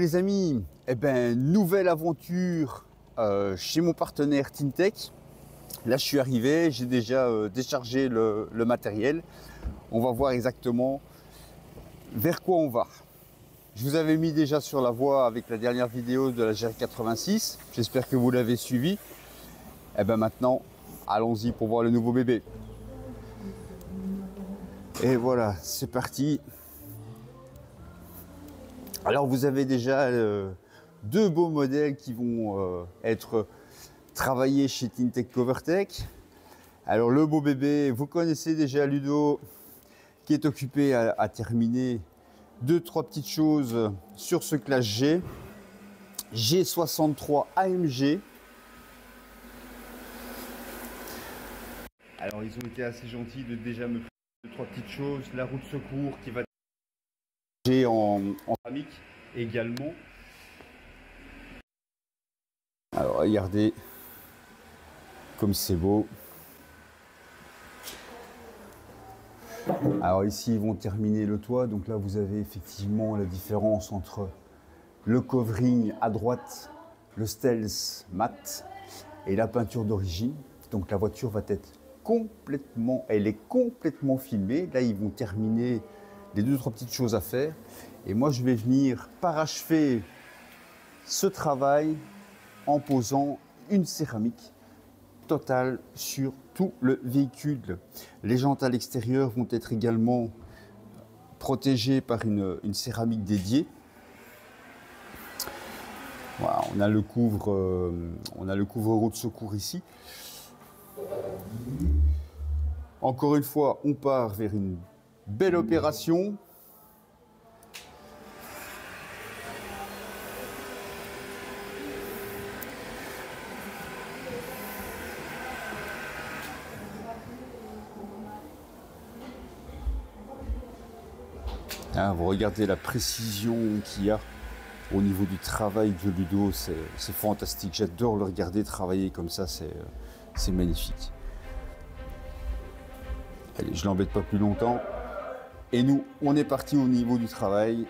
les amis, eh ben, nouvelle aventure chez mon partenaire Tintec. Là je suis arrivé, j'ai déjà déchargé le matériel. On va voir exactement vers quoi on va. Je vous avais mis déjà sur la voie avec la dernière vidéo de la GR86. J'espère que vous l'avez suivi. Et ben maintenant, allons-y pour voir le nouveau bébé. Et voilà, c'est parti. Alors vous avez déjà deux beaux modèles qui vont être travaillés chez Tintec Covertech. Alors le beau bébé, vous connaissez déjà Ludo, qui est occupé à terminer deux, trois petites choses sur ce classe G. G63 AMG. Alors ils ont été assez gentils de déjà me faire deux, trois petites choses. La roue de secours qui va en céramique également. Alors regardez comme c'est beau. Alors ici ils vont terminer le toit, donc là vous avez effectivement la différence entre le covering à droite, le stealth mat et la peinture d'origine. Donc la voiture va être complètement, elle est complètement filmée. Là ils vont terminer les deux trois petites choses à faire et moi je vais venir parachever ce travail en posant une céramique totale sur tout le véhicule. Les jantes à l'extérieur vont être également protégées par une céramique dédiée. Voilà, on a le couvre-roue de secours ici. Encore une fois, on part vers une belle opération. Hein, vous regardez la précision qu'il y a au niveau du travail de Ludo, c'est fantastique. J'adore le regarder travailler comme ça, c'est magnifique. Allez, je l'embête pas plus longtemps. Et nous, on est parti au niveau du travail.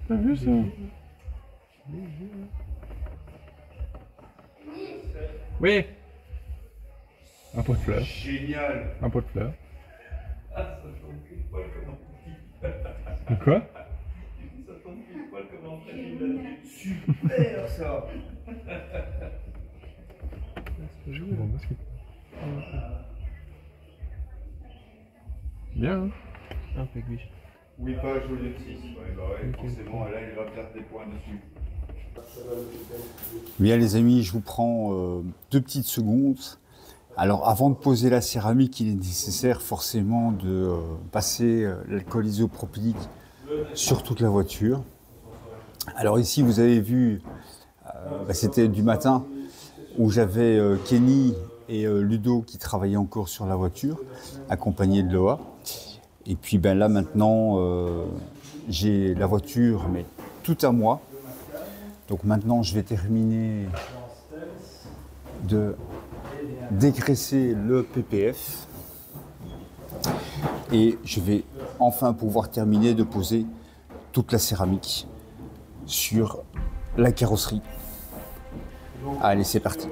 T'as vu ça? Oui. Un pot de fleurs. Génial. Un pot de fleurs. Ah, ça tombe pile poil comme un petit. Quoi? Ça tombe pile poil comme un petit. Super ça. Bon, basket. Bien, hein? Un peu glitch. Oui, pas joli aussi. Ouais, bah ouais, forcément, là, il va perdre des points dessus. Bien les amis, je vous prends 2 petites secondes. Alors avant de poser la céramique, il est nécessaire forcément de passer l'alcool isopropylique sur toute la voiture. Alors ici vous avez vu, c'était du matin où j'avais Kenny et Ludo qui travaillaient encore sur la voiture, accompagnés de Loa. Et puis là maintenant, j'ai la voiture mais tout à moi. Donc maintenant je vais terminer de dégraisser le PPF et je vais enfin pouvoir terminer de poser toute la céramique sur la carrosserie. Allez, c'est parti.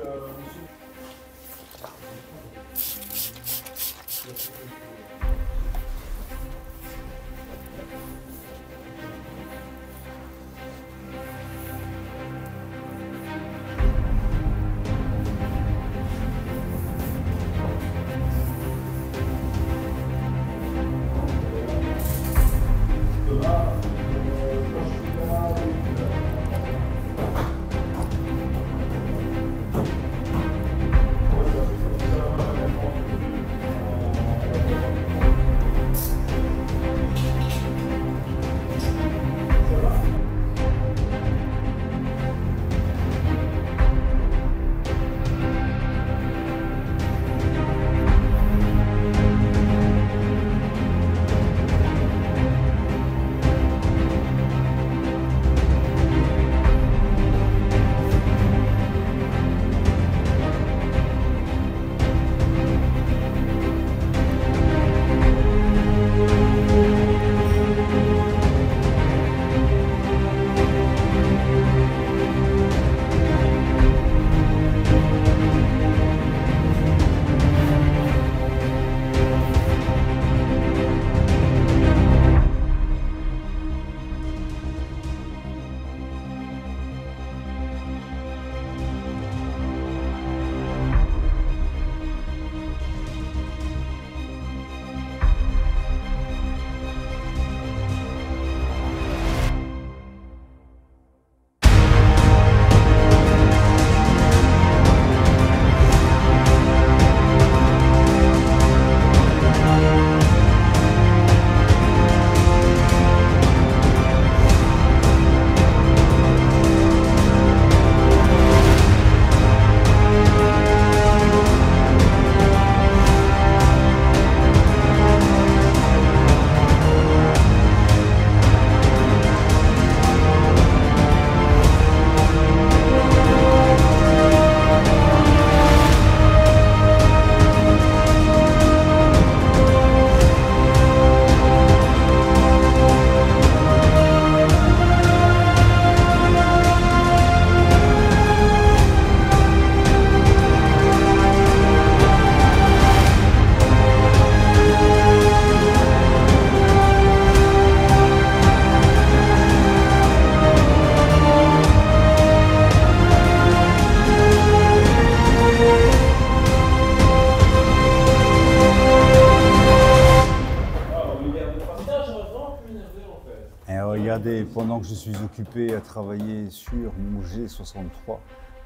Regardez, pendant que je suis occupé à travailler sur mon G63,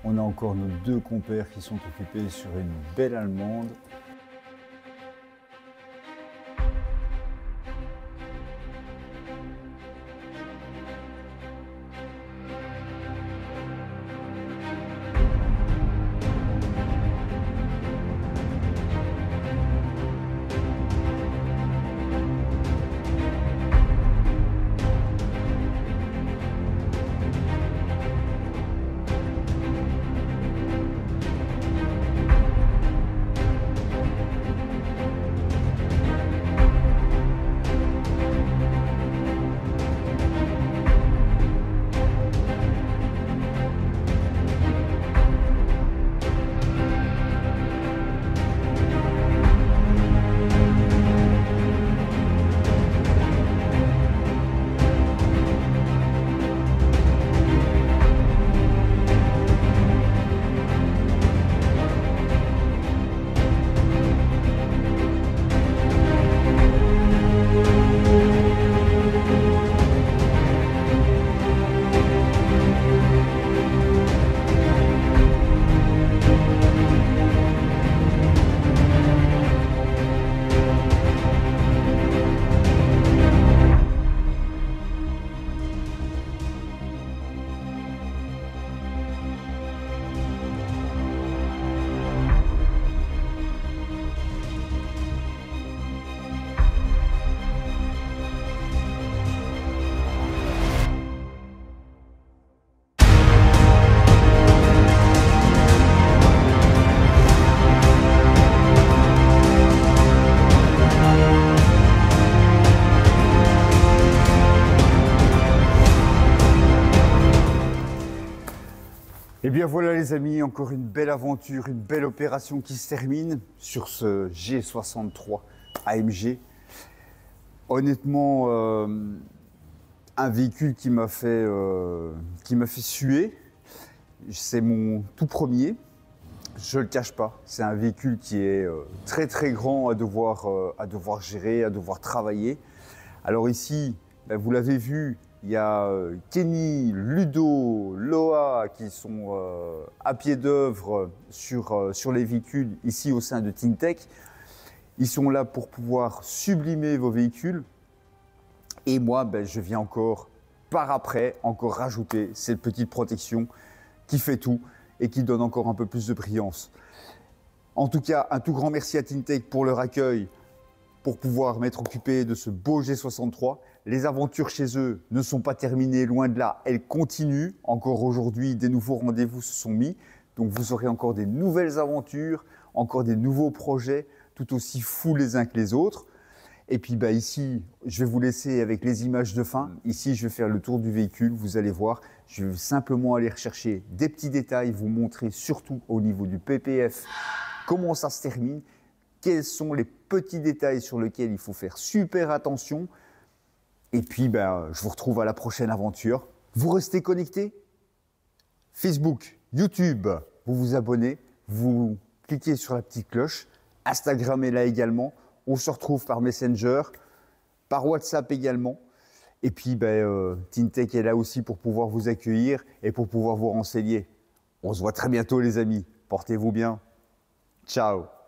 on a encore nos 2 compères qui sont occupés sur une belle allemande. bien voilà les amis, encore une belle aventure, une belle opération qui se termine sur ce G63 AMG. Honnêtement, un véhicule qui m'a fait suer. C'est mon tout premier. Je ne le cache pas, c'est un véhicule qui est très très grand à devoir gérer, à devoir travailler. Alors ici, ben, vous l'avez vu, il y a Kenny, Ludo, Loa qui sont à pied d'œuvre sur les véhicules ici au sein de Tintec. Ils sont là pour pouvoir sublimer vos véhicules. Et moi, ben, je viens encore par après, encore rajouter cette petite protection qui fait tout et qui donne encore un peu plus de brillance. En tout cas, un tout grand merci à Tintec pour leur accueil, pour pouvoir m'être occupé de ce beau G63. Les aventures chez eux ne sont pas terminées, loin de là, elles continuent. Encore aujourd'hui, des nouveaux rendez-vous se sont mis. Donc vous aurez encore des nouvelles aventures, encore des nouveaux projets, tout aussi fous les uns que les autres. Et puis bah, ici, je vais vous laisser avec les images de fin. Ici, je vais faire le tour du véhicule, vous allez voir. Je vais simplement aller rechercher des petits détails, vous montrer surtout au niveau du PPF comment ça se termine, quels sont les petits détails sur lesquels il faut faire super attention. Et puis, ben, je vous retrouve à la prochaine aventure. Vous restez connectés. Facebook, YouTube, vous vous abonnez, vous cliquez sur la petite cloche. Instagram est là également. On se retrouve par Messenger, par WhatsApp également. Et puis, ben, Tintec est là aussi pour pouvoir vous accueillir et pour pouvoir vous renseigner. On se voit très bientôt les amis. Portez-vous bien. Ciao.